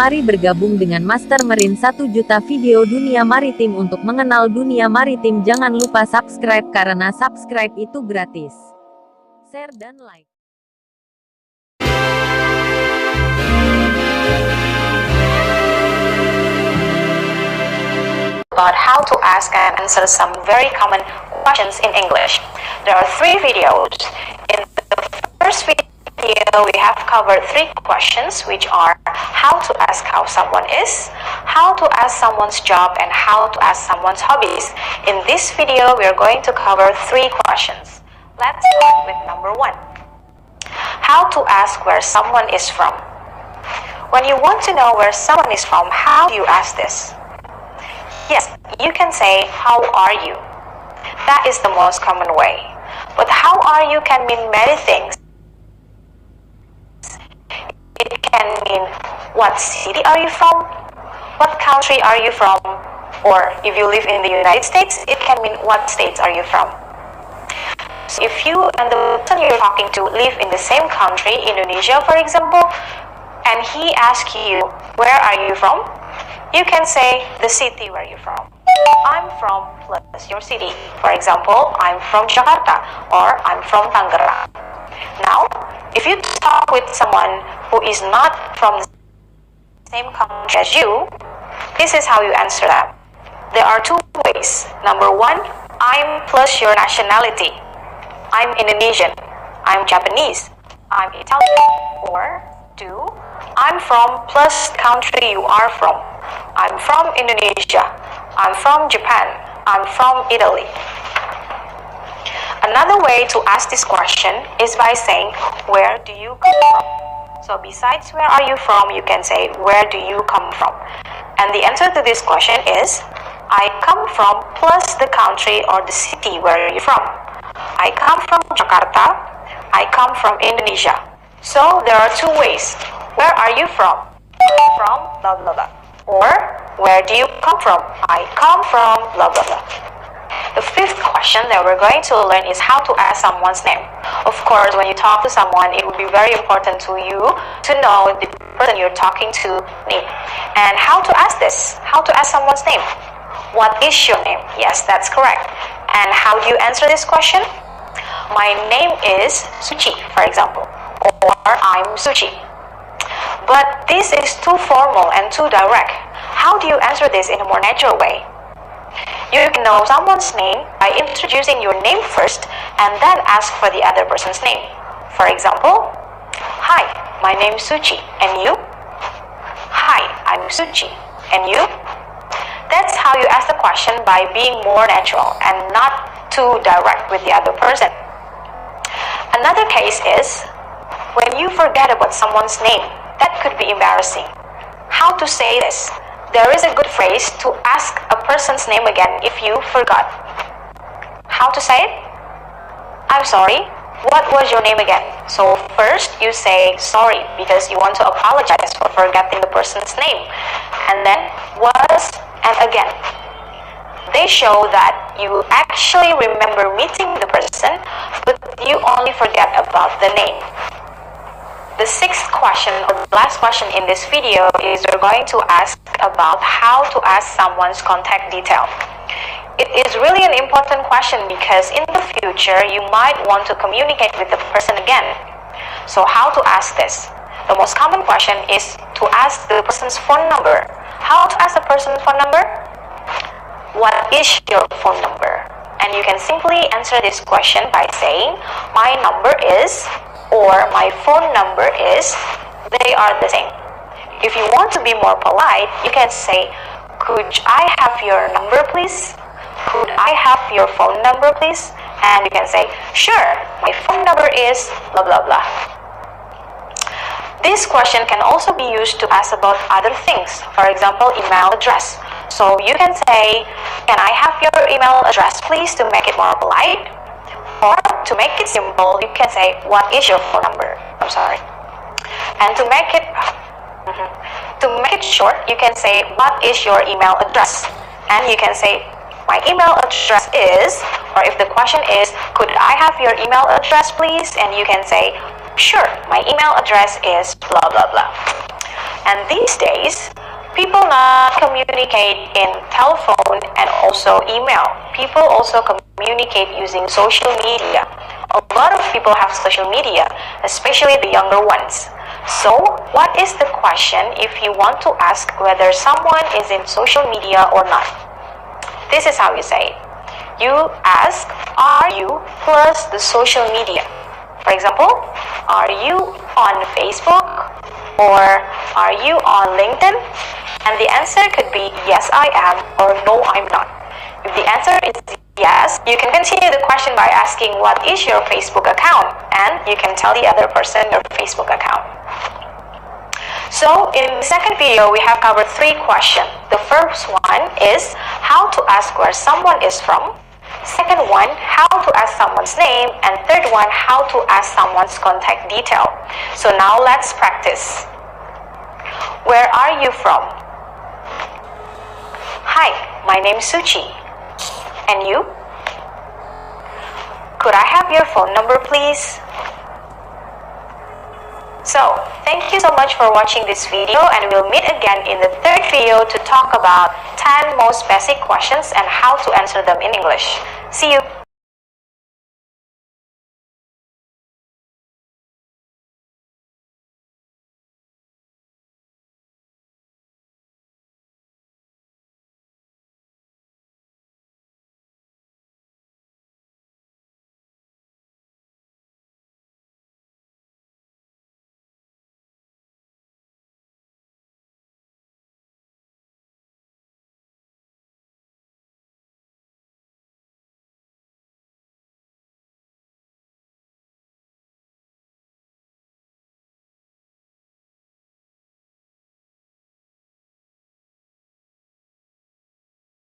Mari bergabung dengan Master Marine 1 juta video dunia maritim untuk mengenal dunia maritim. Jangan lupa subscribe karena subscribe itu gratis. Share dan like. About how to ask and answer some very common questions in English. There are 3 videos. In the first video, we have covered 3 questions, which are how to ask how someone is, how to ask someone's job, and how to ask someone's hobbies. In this video, we are going to cover 3 questions. Let's start with number 1. How to ask where someone is from. When you want to know where someone is from, how do you ask this? Yes, you can say, how are you? That is the most common way. But how are you can mean many things. It can mean, what city are you from? What country are you from? Or if you live in the United States, it can mean, what states are you from? So if you and the person you're talking to live in the same country, Indonesia for example, and he asks you, where are you from? You can say the city where you're from. I'm from plus your city. For example, I'm from Jakarta or I'm from Tangerang. Now, if you talk with someone who is not from the same country as you, this is how you answer that. There are 2 ways. Number 1, I'm plus your nationality. I'm Indonesian. I'm Japanese. I'm Italian. Or 2, I'm from plus country you are from. I'm from Indonesia. I'm from Japan. I'm from Italy. Another way to ask this question is by saying, where do you come from? So besides where are you from, you can say, where do you come from? And the answer to this question is, I come from plus the country or the city where you're from. I come from Jakarta. I come from Indonesia. So there are 2 ways. Where are you from? From blah blah blah. Or, where do you come from? I come from blah blah blah. The 5th question that we're going to learn is how to ask someone's name. Of course, when you talk to someone, it would be very important to you to know the person you're talking to name. And how to ask this? How to ask someone's name? What is your name? Yes, that's correct. And how do you answer this question? My name is Suci, for example. Or I'm Suci. But this is too formal and too direct. How do you answer this in a more natural way? You can know someone's name by introducing your name first and then ask for the other person's name. For example, hi, my name is Suci, and you? Hi, I'm Suci, and you? That's how you ask the question, by being more natural and not too direct with the other person. Another case is when you forget about someone's name. That could be embarrassing. How to say this? There is a good phrase to ask a person's name again if you forgot. How to say it? I'm sorry, what was your name again? So first you say sorry because you want to apologize for forgetting the person's name. And then was and again. They show that you actually remember meeting the person, but you only forget about the name. The 6th question, or the last question in this video, is we're going to ask about how to ask someone's contact detail. It is really an important question because in the future, you might want to communicate with the person again. So how to ask this? The most common question is to ask the person's phone number. How to ask the person's phone number? What is your phone number? And you can simply answer this question by saying, my number is, or my phone number is, they are the same. If you want to be more polite, you can say, could I have your number please? Could I have your phone number please? And you can say, sure, my phone number is blah blah blah. This question can also be used to ask about other things. For example, email address. So you can say, can I have your email address please, to make it more polite? Or to make it simple, you can say, what is your phone number? I'm sorry. And to make it short, you can say, what is your email address? And you can say, my email address is, or if the question is, could I have your email address please? And you can say, sure, my email address is blah blah blah. And these days, people not communicate in telephone and also email. People also communicate using social media. A lot of people have social media, especially the younger ones. So, what is the question if you want to ask whether someone is in social media or not? This is how you say it. You ask, are you plus the social media? For example, are you on Facebook or are you on LinkedIn? And the answer could be yes, I am, or no, I'm not. If the answer is yes, you can continue the question by asking what is your Facebook account, and you can tell the other person your Facebook account. So in the second video, we have covered 3 questions. The first one is how to ask where someone is from. Second one, how to ask someone's name. And third one, how to ask someone's contact detail. So now let's practice. Where are you from? Hi, my name's Suchi. And you? Could I have your phone number, please? So, thank you so much for watching this video, and we'll meet again in the third video to talk about 10 most basic questions and how to answer them in English. See you!